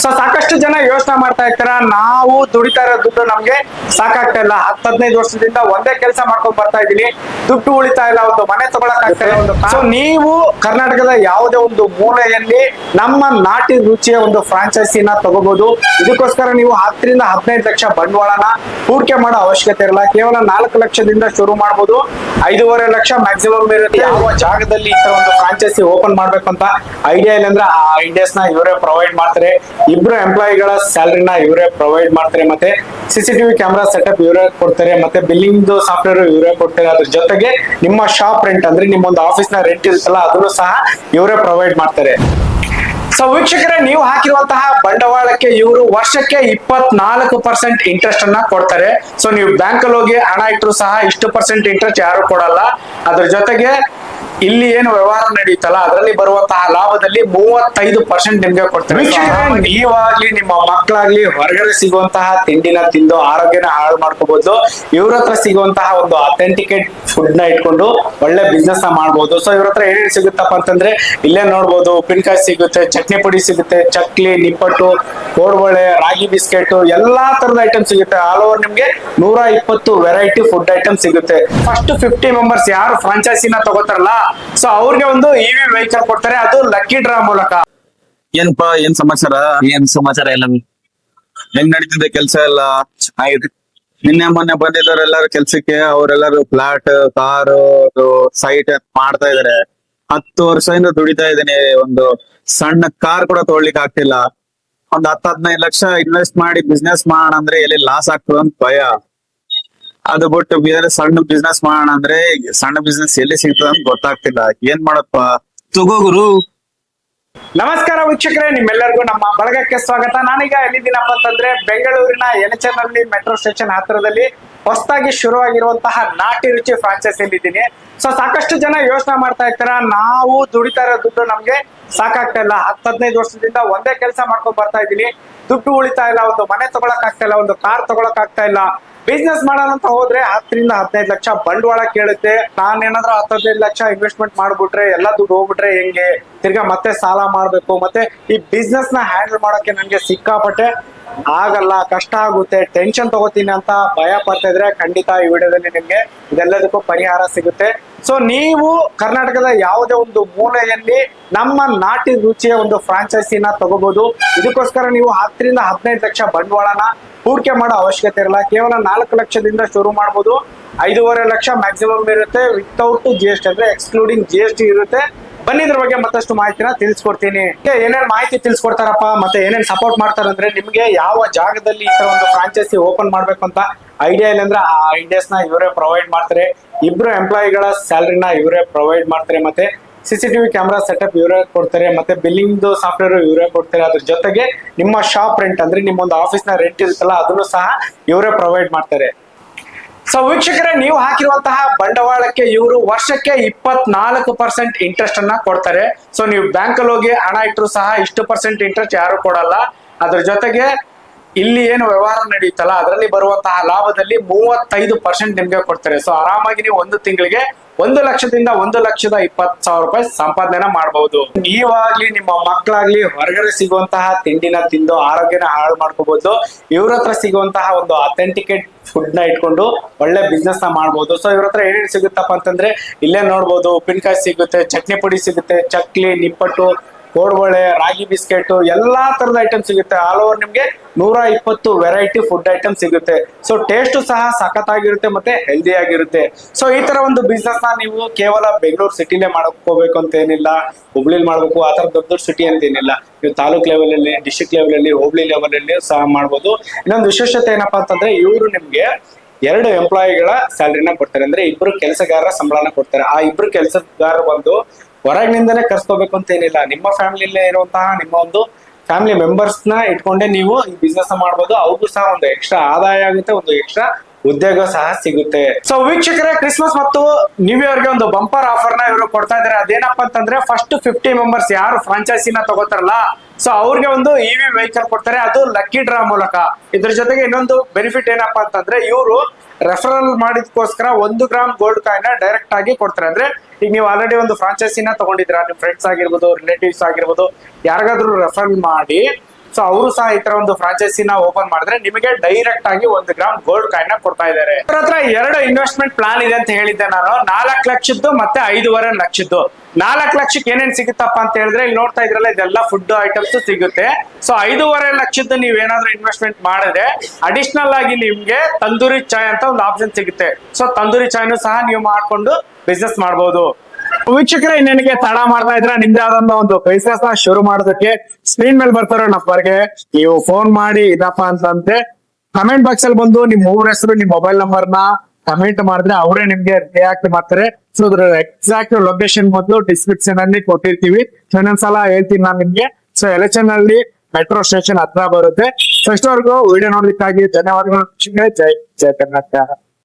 So ಸಾಕಷ್ಟು ಜನ ಯೋಚನೆ ಮಾಡ್ತಾ ಇರ್ತಾರ, ನಾವು ದುಡಿತಾ ಇರೋ ದುಡ್ಡು ನಮ್ಗೆ ಸಾಕಾಗ್ತಾ ಇಲ್ಲ, 10-15 ವರ್ಷದಿಂದ ಒಂದೇ ಕೆಲಸ ಮಾಡ್ಕೊಂಡು ಬರ್ತಾ ಇದೀನಿ, ದುಡ್ಡು ಉಳಿತಾ ಇಲ್ಲ, ಒಂದು ಮನೆ ತಗೊಳಕ್ ಆಗ್ತಾ ಇಲ್ಲ, ಒಂದು ಸೊ ನೀವು ಕರ್ನಾಟಕದ ಯಾವುದೇ ಒಂದು ಮೂಲೆಯಲ್ಲಿ ನಮ್ಮ ನಾಟಿ ರುಚಿಯ ಒಂದು ಫ್ರಾಂಚೈಸಿನ ತಗೋಬಹುದು. ಇದಕ್ಕೋಸ್ಕರ ನೀವು 10-15 ಲಕ್ಷ ಬಂಡವಾಳನ ಹೂಡಿಕೆ ಮಾಡೋ ಅವಶ್ಯಕತೆ ಇರಲ್ಲ. ಕೇವಲ 4 ಲಕ್ಷದಿಂದ ಶುರು ಮಾಡಬಹುದು. 5.5 ಲಕ್ಷ ಮ್ಯಾಕ್ಸಿಮಮ್ ಇರುತ್ತೆ. ಯಾವ ಜಾಗದಲ್ಲಿ ಈ ತರ ಒಂದು ಫ್ರಾಂಚೈಸಿ ಓಪನ್ ಮಾಡ್ಬೇಕು ಅಂತ ಐಡಿಯಾ ಇಲ್ಲ ಅಂದ್ರೆ ಆ ಐಡಿಯಾಸ್ ನ ಇವರೇ ಪ್ರೊವೈಡ್ ಮಾಡ್ತಾರೆ. 2 ಎಂಪ್ಲಾಯಿಗಳ ಸ್ಯಾಲರಿನ ಇವರೇ ಪ್ರೊವೈಡ್ ಮಾಡ್ತಾರೆ. ಮತ್ತೆ CCTV ಕ್ಯಾಮೆರಾ ಸೆಟಪ್ ಇವರೇ ಕೊಡ್ತಾರೆ. ಮತ್ತೆ ಬಿಲ್ಲಿಂಗ್ ಸಾಫ್ಟ್ವೇರ್ ಇವರೇ ಕೊಡ್ತಾರೆ. ಅದ್ರ ಜೊತೆಗೆ ನಿಮ್ಮ ಶಾಪ್ ರೆಂಟ್ ಅಂದ್ರೆ ನಿಮ್ಮ ಒಂದು ಆಫೀಸ್ ನ ರೆಂಟ್ ಇರುತ್ತಲ್ಲ ಅದನ್ನು ಸಹ ಇವರೇ ಪ್ರೊವೈಡ್ ಮಾಡ್ತಾರೆ. ಸೊ ವೀಕ್ಷಕರೇ, ನೀವು ಹಾಕಿರುವಂತಹ ಬಂಡವಾಳಕ್ಕೆ ಇವರು ವರ್ಷಕ್ಕೆ 24% ಇಂಟ್ರೆಸ್ಟ್ ಅನ್ನ ಕೊಡ್ತಾರೆ. ಸೊ ನೀವು ಬ್ಯಾಂಕ್ ಅಲ್ಲಿ ಹೋಗಿ ಹಣ ಇಟ್ಟರು ಸಹ ಇಷ್ಟು ಪರ್ಸೆಂಟ್ ಇಂಟ್ರೆಸ್ಟ್ ಯಾರು ಕೊಡಲ್ಲ. ಅದ್ರ ಜೊತೆಗೆ ಇಲ್ಲಿ ಏನು ವ್ಯವಹಾರ ನಡೆಯುತ್ತಲ್ಲ ಅದರಲ್ಲಿ ಬರುವಂತಹ ಲಾಭದಲ್ಲಿ 35% ನಿಮ್ಗೆ ಕೊಡ್ತಾರೆ. ನೀವಾಗ್ಲಿ ನಿಮ್ಮ ಮಕ್ಕಳಾಗ್ಲಿ ಹೊರಗಡೆ ಸಿಗುವಂತಹ ತಿಂಡಿನ ತಿಂದು ಆರೋಗ್ಯನ ಹಾಳು ಮಾಡ್ಕೋಬಹುದು. ಇವ್ರ ಹತ್ರ ಸಿಗುವಂತಹ ಒಂದು ಅಥೆಂಟಿಕೇಟ್ ಫುಡ್ ನ ಇಟ್ಕೊಂಡು ಒಳ್ಳೆ ಬಿಸ್ನೆಸ್ ನ ಮಾಡ್ಬೋದು. ಸೊ ಇವ್ರ ಹತ್ರ ಏನೇನು ಸಿಗುತ್ತಪ್ಪ ಅಂತಂದ್ರೆ ಇಲ್ಲೇ ನೋಡ್ಬೋದು, ಉಪ್ಪಿನಕಾಯಿ ಸಿಗುತ್ತೆ, ಚಟ್ನಿ ಪುಡಿ ಸಿಗುತ್ತೆ, ಚಕ್ಲಿ, ನಿಪ್ಪಟ್ಟು, ಕೋಡ್ಬಳೆ, ರಾಗಿ ಬಿಸ್ಕೆಟ್ ಎಲ್ಲಾ ತರದ ಐಟಮ್ ಸಿಗುತ್ತೆ. ಆಲ್ ಓವರ್ ನಿಮ್ಗೆ 120 ವೆರೈಟಿ ಫುಡ್ ಐಟಮ್ ಸಿಗುತ್ತೆ. ಫಸ್ಟ್ 50 ಮೆಂಬರ್ಸ್ ಯಾರು ಫ್ರಾಂಚೈಸಿನ ತಗೋತಾರಲ್ಲ ಸೊ ಅವ್ರಿಗೆ ಒಂದು EV ವೆಹಿಕಲ್ ಕೊಡ್ತಾರೆ, ಅದು ಲಕ್ಕಿ ಡ್ರಾ ಮೂಲಕ. ಏನಪ್ಪಾ ಏನ್ ಸಮಾಚಾರ ಎಲ್ಲ ಹೆಂಗ್ ನಡೀತಿದೆ ಕೆಲ್ಸ ಎಲ್ಲ? ಚೆನ್ನಾಗಿದೆ. ನಿನ್ನೆ ಮೊನ್ನೆ ಬಂದಿದ್ದವರೆಲ್ಲರೂ ಕೆಲ್ಸಕ್ಕೆ, ಅವರೆಲ್ಲರೂ ಫ್ಲಾಟ್, ಕಾರು, ಸೈಟ್ ಮಾಡ್ತಾ ಇದಾರೆ. 10 ವರ್ಷದಿಂದ ದುಡಿತಾ ಇದ್ದೀನಿ. ಒಂದು ಸಣ್ಣ ಕಾರ್ ಕೂಡ ತೊಗೊಳ್ಲಿಕ್ಕೆ ಆಗ್ತಿಲ್ಲ. ಒಂದ್ 10-15 ಲಕ್ಷ ಇನ್ವೆಸ್ಟ್ ಮಾಡಿ ಬಿಸ್ನೆಸ್ ಮಾಡೋಣ ಅಂದ್ರೆ ಎಲ್ಲಿ ಲಾಸ್ ಆಗ್ತದ ಅಂತ ಭಯ. ಅದು ಬಿಟ್ಟು ಬೇರೆ ಸಣ್ಣ ಬಿಸ್ನೆಸ್ ಮಾಡೋಣ ಅಂದ್ರೆ ಸಣ್ಣ ಬಿಸ್ನೆಸ್ ಎಲ್ಲಿ ಸಿಗ್ತದ ಅಂತ ಗೊತ್ತಾಗ್ತಿಲ್ಲ. ಏನ್ ಮಾಡಪ್ಪ, ತಗೋಗುರು. ನಮಸ್ಕಾರ ವೀಕ್ಷಕರೇ, ನಿಮ್ಮೆಲ್ಲರಿಗೂ ನಮ್ಮ ಬಳಗಕ್ಕೆ ಸ್ವಾಗತ. ನಾನೀಗ ಎಲ್ಲಿದ್ದೀನಪ್ಪ ಅಂತಂದ್ರೆ ಬೆಂಗಳೂರಿನ ಎನಚನಹಳ್ಳಿ ಮೆಟ್ರೋ ಸ್ಟೇಷನ್ ಹತ್ತಿರದಲ್ಲಿ ಹೊಸದಾಗಿ ಶುರುವಾಗಿರುವಂತಹ ನಾಟಿ ರುಚಿ ಫ್ರಾಂಚೈಸಿ ಇದ್ದೀನಿ. ಸೊ ಸಾಕಷ್ಟು ಜನ ಯೋಚನೆ ಮಾಡ್ತಾ ಇರ್ತಾರ, ನಾವು ದುಡಿತಾ ಇರೋ ದುಡ್ಡು ನಮ್ಗೆ ಸಾಕಾಗ್ತಾ ಇಲ್ಲ, 10-15 ವರ್ಷದಿಂದ ಒಂದೇ ಕೆಲಸ ಮಾಡ್ಕೊಂಡು ಬರ್ತಾ ಇದೀನಿ, ದುಡ್ಡು ಉಳಿತಾ ಇಲ್ಲ, ಒಂದು ಮನೆ ತಗೊಳಕ್ ಆಗ್ತಾ ಇಲ್ಲ, ಒಂದು ಕಾರ್ ತಗೊಳಕ್ ಆಗ್ತಾ ಇಲ್ಲ. ಬಿಸ್ನೆಸ್ ಮಾಡೋಣ ಅಂತ ಹೋದ್ರೆ 10-15 ಲಕ್ಷ ಬಂಡವಾಳ ಕೇಳುತ್ತೆ. ನಾನೇನಾದ್ರೂ 10-15 ಲಕ್ಷ ಇನ್ವೆಸ್ಟ್ಮೆಂಟ್ ಮಾಡ್ಬಿಟ್ರೆ ಎಲ್ಲ ದುಡ್ಡು ಹೋಗ್ಬಿಟ್ರೆ ಹೆಂಗೆ, ತಿರ್ಗಾ ಮತ್ತೆ ಸಾಲ ಮಾಡ್ಬೇಕು, ಮತ್ತೆ ಈ ಬಿಸ್ನೆಸ್ ನ ಹ್ಯಾಂಡಲ್ ಮಾಡೋಕೆ ನನ್ಗೆ ಸಿಕ್ಕಾಪಟ್ಟೆ ಆಗಲ್ಲ, ಕಷ್ಟ ಆಗುತ್ತೆ, ಟೆನ್ಷನ್ ತಗೋತೀನಿ ಅಂತ ಭಯ ಪಡ್ತಾ ಇದ್ರೆ ಖಂಡಿತ ಈ ವಿಡಿಯೋದಲ್ಲಿ ನಿಮ್ಗೆ ಇದೆಲ್ಲದಕ್ಕೂ ಪರಿಹಾರ ಸಿಗುತ್ತೆ. ಸೊ ನೀವು ಕರ್ನಾಟಕದ ಯಾವುದೇ ಒಂದು ಮೂಲೆಯಲ್ಲಿ ನಮ್ಮ ನಾಟಿ ರುಚಿಯ ಒಂದು ಫ್ರಾಂಚೈಸಿನ ತಗೋಬಹುದು. ಇದಕ್ಕೋಸ್ಕರ ನೀವು 10-15 ಲಕ್ಷ ಬಂಡವಾಳನ ಹೂಡಿಕೆ ಮಾಡೋ ಅವಶ್ಯಕತೆ ಇರಲ್ಲ. ಕೇವಲ 4 ಲಕ್ಷದಿಂದ ಶುರು ಮಾಡಬಹುದು. 5.5 ಲಕ್ಷ ಮ್ಯಾಕ್ಸಿಮಮ್ ಇರುತ್ತೆ, ವಿತೌಟ್ GST ಅಂದ್ರೆ ಎಕ್ಸ್ಕ್ಲೂಡಿಂಗ್ GST ಇರುತ್ತೆ. ಬನ್ನಿ ಇದ್ರ ಬಗ್ಗೆ ಮತ್ತಷ್ಟು ಮಾಹಿತಿನ ತಿಳಿಸ್ಕೊಡ್ತೀನಿ. ಏನೇನ್ ಮಾಹಿತಿ ತಿಳಿಸ್ಕೊಡ್ತಾರಪ್ಪ, ಮತ್ತೆ ಏನೇನ್ ಸಪೋರ್ಟ್ ಮಾಡ್ತಾರಂದ್ರೆ ನಿಮ್ಗೆ ಯಾವ ಜಾಗದಲ್ಲಿ ಈ ತರ ಒಂದು ಫ್ರಾಂಚೈಸಿ ಓಪನ್ ಮಾಡ್ಬೇಕು ಅಂತ ಐಡಿಯಾ ಇಲ್ಲ ಅಂದ್ರೆ ಆ ಐಡಿಯಾಸ್ ನ ಇವರೇ ಪ್ರೊವೈಡ್ ಮಾಡ್ತಾರೆ. 2 ಎಂಪ್ಲಾಯಿಗಳ ಸ್ಯಾಲರಿನ ಇವರೇ ಪ್ರೊವೈಡ್ ಮಾಡ್ತಾರೆ. ಮತ್ತೆ CCTV ಕ್ಯಾಮೆರಾ ಸೆಟಪ್ ಇವರೇ ಕೊಡ್ತಾರೆ. ಮತ್ತೆ ಬಿಲ್ಲಿಂಗ್ ಸಾಫ್ಟ್ವೇರ್ ಇವರೇ ಕೊಡ್ತಾರೆ. ಅದ್ರ ಜೊತೆಗೆ ನಿಮ್ಮ ಶಾಪ್ ರೆಂಟ್ ಅಂದ್ರೆ ನಿಮ್ಮ ಒಂದು ಆಫೀಸ್ ನ ರೆಂಟ್ ಇರುತ್ತಲ್ಲ ಅದನ್ನು ಸಹ ಇವರೇ ಪ್ರೊವೈಡ್ ಮಾಡ್ತಾರೆ. ಸೊ ವೀಕ್ಷಕರೇ, ನೀವು ಹಾಕಿರುವಂತಹ ಬಂಡವಾಳಕ್ಕೆ ಇವರು ವರ್ಷಕ್ಕೆ 24% ಇಂಟ್ರೆಸ್ಟ್ ಅನ್ನ ಕೊಡ್ತಾರೆ. ಸೊ ನೀವು ಬ್ಯಾಂಕ್ ಅಲ್ಲಿ ಹೋಗಿ ಹಣ ಇಟ್ಟರು ಸಹ ಇಷ್ಟು ಪರ್ಸೆಂಟ್ ಇಂಟ್ರೆಸ್ಟ್ ಯಾರು ಕೊಡಲ್ಲ. ಅದ್ರ ಜೊತೆಗೆ ಇಲ್ಲಿ ಏನು ವ್ಯವಹಾರ ನಡೆಯುತ್ತಲ್ಲ ಅದರಲ್ಲಿ ಬರುವಂತಹ ಲಾಭದಲ್ಲಿ 35% ನಿಮ್ಗೆ ಕೊಡ್ತಾರೆ. ಸೊ ಆರಾಮಾಗಿ ನೀವು ಒಂದು ತಿಂಗಳಿಗೆ 1 ಲಕ್ಷದಿಂದ 1,20,000 ರೂಪಾಯಿ ಸಂಪಾದನೆ ಮಾಡಬಹುದು. ನೀವಾಗ್ಲಿ ನಿಮ್ಮ ಮಕ್ಕಳಾಗ್ಲಿ ಹೊರಗಡೆ ಸಿಗುವಂತಹ ತಿಂಡಿನ ತಿಂದು ಆರೋಗ್ಯನ ಹಾಳು ಮಾಡ್ಕೋಬಹುದು. ಇವ್ರ ಹತ್ರ ಸಿಗುವಂತಹ ಒಂದು ಅಥೆಂಟಿಕೇಟ್ ಫುಡ್ ನ ಇಟ್ಕೊಂಡು ಒಳ್ಳೆ ಬಿಸ್ನೆಸ್ ನ ಮಾಡ್ಬೋದು. ಸೊ ಇವ್ರ ಹತ್ರ ಏನೇನು ಸಿಗುತ್ತಪ್ಪ ಅಂತಂದ್ರೆ ಇಲ್ಲೇ ನೋಡ್ಬೋದು, ಉಪ್ಪಿನಕಾಯಿ ಸಿಗುತ್ತೆ, ಚಟ್ನಿ ಪುಡಿ ಸಿಗುತ್ತೆ, ಚಕ್ಲಿ, ನಿಪ್ಪಟ್ಟು, ಕೋಡ್ಬಳೆ, ರಾಗಿ ಬಿಸ್ಕೆಟ್ ಎಲ್ಲಾ ತರದ ಐಟಮ್ ಸಿಗುತ್ತೆ. ಆಲ್ ಓವರ್ ನಿಮ್ಗೆ 120 ವೆರೈಟಿ ಫುಡ್ ಐಟಮ್ ಸಿಗುತ್ತೆ. ಸೊ ಟೇಸ್ಟ್ ಸಹ ಸಖತ್ತಾಗಿರುತ್ತೆ, ಮತ್ತೆ ಹೆಲ್ದಿ ಆಗಿರುತ್ತೆ. ಸೊ ಈ ತರ ಒಂದು ಬಿಸ್ನೆಸ್ ನ ನೀವು ಕೇವಲ ಬೆಂಗಳೂರು ಸಿಟಿಲೇ ಮಾಡ್ಕೋಬೇಕು ಅಂತ ಏನಿಲ್ಲ, ಹುಬ್ಳಿಲಿ ಮಾಡ್ಬೇಕು ಆ ತರ ದೊಡ್ಡ ಸಿಟಿ ಅಂತ ಏನಿಲ್ಲ. ನೀವು ತಾಲೂಕ್ ಲೆವೆಲ್ ಅಲ್ಲಿ, ಡಿಸ್ಟ್ರಿಕ್ಟ್ ಲೆವೆಲ್ ಅಲ್ಲಿ, ಹೋಬಳಿ ಲೆವೆಲ್ ಅಲ್ಲಿ ಸಹ ಮಾಡ್ಬೋದು. ಇನ್ನೊಂದು ವಿಶೇಷತೆ ಏನಪ್ಪಾ ಅಂತಂದ್ರೆ ಇವರು ನಿಮ್ಗೆ 2 ಎಂಪ್ಲಾಯಿಗಳ ಸ್ಯಾಲರಿನ ಕೊಡ್ತಾರೆ. ಅಂದ್ರೆ 2 ಕೆಲಸಗಾರರ ಸಂಬಳನ ಕೊಡ್ತಾರೆ. ಆ 2 ಕೆಲಸಗಾರ ಬಂದು ಹೊರಗಿನಿಂದನೇ ಕರ್ಸ್ಕೋಬೇಕು ಅಂತ ಏನಿಲ್ಲ, ನಿಮ್ಮ ಫ್ಯಾಮಿಲಿಯಲ್ಲೇ ಇರುವಂತಹ ನಿಮ್ಮ ಒಂದು ಫ್ಯಾಮಿಲಿ ಮೆಂಬರ್ಸ್ ನ ಇಟ್ಕೊಂಡೆ ನೀವು ಈ ಬಿಸ್ನೆಸ್ ಮಾಡ್ಬೋದು. ಅವ್ರಿಗೂ ಸಹ ಒಂದು ಎಕ್ಸ್ಟ್ರಾ ಆದಾಯ ಆಗುತ್ತೆ, ಒಂದು ಎಕ್ಸ್ಟ್ರಾ ಉದ್ಯೋಗ ಸಹ ಸಿಗುತ್ತೆ. ಸೊ ವೀಕ್ಷಕರೇ, ಕ್ರಿಸ್ಮಸ್ ಮತ್ತು ನ್ಯೂ ಇಯರ್ ಗೆ ಒಂದು ಬಂಪರ್ ಆಫರ್ ನ ಇವರು ಕೊಡ್ತಾ ಇದ್ದಾರೆ. ಅದೇನಪ್ಪಾ ಅಂತಂದ್ರೆ ಫಸ್ಟ್ 50 ಮೆಂಬರ್ಸ್ ಯಾರು ಫ್ರಾಂಚೈಸಿನ ತಗೋತಾರಲ್ಲ ಸೊ ಅವ್ರಿಗೆ ಒಂದು EV ವೆಹಿಕಲ್ ಕೊಡ್ತಾರೆ, ಅದು ಲಕ್ಕಿ ಡ್ರಾ ಮೂಲಕ. ಇದ್ರ ಜೊತೆಗೆ ಇನ್ನೊಂದು ಬೆನಿಫಿಟ್ ಏನಪ್ಪಾ ಅಂತಂದ್ರೆ ಇವರು ರೆಫರಲ್ ಮಾಡಿದಕ್ಕೋಸ್ಕರ 1 ಗ್ರಾಮ್ ಗೋಲ್ಡ್ ಕಾಯಿನ್ ಡೈರೆಕ್ಟ್ ಆಗಿ ಕೊಡ್ತಾರೆ. ಅಂದ್ರೆ ಈಗ ನೀವು ಆಲ್ರೆಡಿ ಒಂದು ಫ್ರಾಂಚೈಸಿನ ತಗೊಂಡಿದ್ದೀರಾ, ನಿಮ್ ಫ್ರೆಂಡ್ಸ್ ಆಗಿರ್ಬೋದು, ರಿಲೇಟಿವ್ಸ್ ಆಗಿರ್ಬೋದು, ಯಾರಿಗಾದ್ರೂ ರೆಫರ್ ಮಾಡಿ ಸೊ ಅವರು ಸಹ ಈ ತರ ಒಂದು ಫ್ರಾಂಚೈಸಿನ ಓಪನ್ ಮಾಡಿದ್ರೆ ನಿಮಗೆ ಡೈರೆಕ್ಟ್ ಆಗಿ 1 ಗ್ರಾಮ್ ಗೋಲ್ಡ್ ಕಾಯಿನ್ ನ ಕೊಡ್ತಾ ಇದ್ದಾರೆ. ಅವ್ರ ಹತ್ರ 2 ಇನ್ವೆಸ್ಟ್ಮೆಂಟ್ ಪ್ಲಾನ್ ಇದೆ ಅಂತ ಹೇಳಿದ್ದೆ ನಾನು. 4 ಲಕ್ಷದ್ದು ಮತ್ತೆ 5.5 ಲಕ್ಷದ್ದು. 4 ಲಕ್ಷಕ್ಕೆ ಏನೇನ್ ಸಿಗುತ್ತಪ್ಪ ಅಂತ ಹೇಳಿದ್ರೆ ಇಲ್ಲಿ ನೋಡ್ತಾ ಇದ್ರಲ್ಲ ಇದೆಲ್ಲ ಫುಡ್ ಐಟಮ್ಸ್ ಸಿಗುತ್ತೆ. ಸೊ 5.5 ಲಕ್ಷದ್ದು ನೀವ್ ಏನಾದ್ರೂ ಇನ್ವೆಸ್ಟ್ಮೆಂಟ್ ಮಾಡಿದ್ರೆ ಅಡಿಷನಲ್ ಆಗಿ ನಿಮ್ಗೆ ತಂದೂರಿ ಚಾಯ್ ಅಂತ ಒಂದು ಆಪ್ಷನ್ ಸಿಗುತ್ತೆ. ಸೊ ತಂದೂರಿ ಚಾಯ್ನು ಸಹ ನೀವು ಮಾಡ್ಕೊಂಡು ಬಿಸ್ನೆಸ್ ಮಾಡಬಹುದು. ವೀಕ್ಷಕರೇ, ಇನ್ನೇನಿಗೆ ತಡ ಮಾಡ್ತಾ ಇದ್ರ ನಿಮ್ದೇ ಆದಂತ ಒಂದು ಬಿಸ್ನೆಸ್ ನ ಶುರು ಮಾಡೋದಕ್ಕೆ ಸ್ಕ್ರೀನ್ ಮೇಲೆ ಬರ್ತಾರೋ ನಂಬರ್ಗೆ ನೀವು ಫೋನ್ ಮಾಡಿ ಇದಪ್ಪ ಅಂತಂದ್ರೆ ಕಮೆಂಟ್ ಬಾಕ್ಸ್ ಅಲ್ಲಿ ಬಂದು ನಿಮ್ ಊರ ಹೆಸರು ನಿಮ್ ಮೊಬೈಲ್ ನಂಬರ್ ನ ಕಮೆಂಟ್ ಮಾಡಿದ್ರೆ ಅವರೇ ನಿಮ್ಗೆ ರಿಯಾಕ್ಟ್ ಮಾಡ್ತಾರೆ. ಸೊ ಅದ್ರ ಎಕ್ಸಾಕ್ಟ್ ಲೊಕೇಶನ್ ಮೊದಲು ಡಿಸ್ಕ್ರಿಪ್ಷನ್ ಅಲ್ಲಿ ಕೊಟ್ಟಿರ್ತೀವಿ. ಸೊ ಇನ್ನೊಂದ್ಸಲ ಹೇಳ್ತೀನಿ ನಾನು ನಿಮ್ಗೆ. ಸೊ ಎಲೆಕ್ಷನ್ ಮೆಟ್ರೋ ಸ್ಟೇಷನ್ ಹತ್ರ ಬರುತ್ತೆ. ಸೊ ಇಷ್ಟವರೆಗೂ ವಿಡಿಯೋ ನೋಡ್ಲಿಕ್ಕಾಗಿ ಧನ್ಯವಾದಗಳು. ಜೈ ಕರ್ನಾಟಕ.